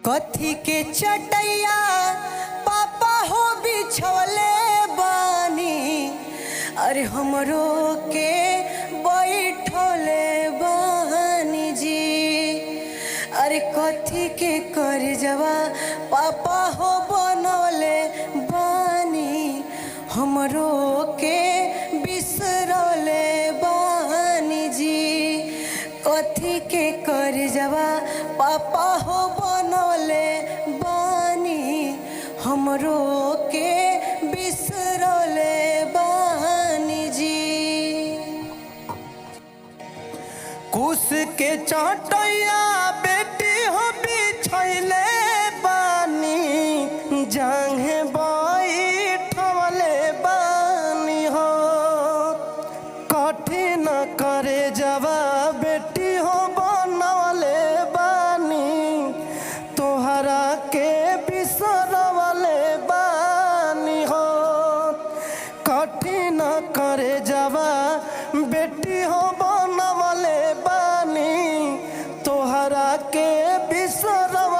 कथी के चटैया पापा हो बिछोले बानी, अरे हमरो के बैठोले बानी जी। अरे कथी के कर जवा पापा हो बनोले बानी, हमरो के बिसरोले बानी जी। कथी के कर जवा पापा हो बनोले बानी, हमरो के बिसरोले बानी जी। कुश के चटैया बेटी हो बिछैले बानी, जांघे बैठवले बानी हो। कठिन करे जवा बेटी हो बनवले बानी, तोहरा के बिसरवले बानी हो। कठिन करे जवा बेटी हो बनवले बानी, तोहरा के बिसरवले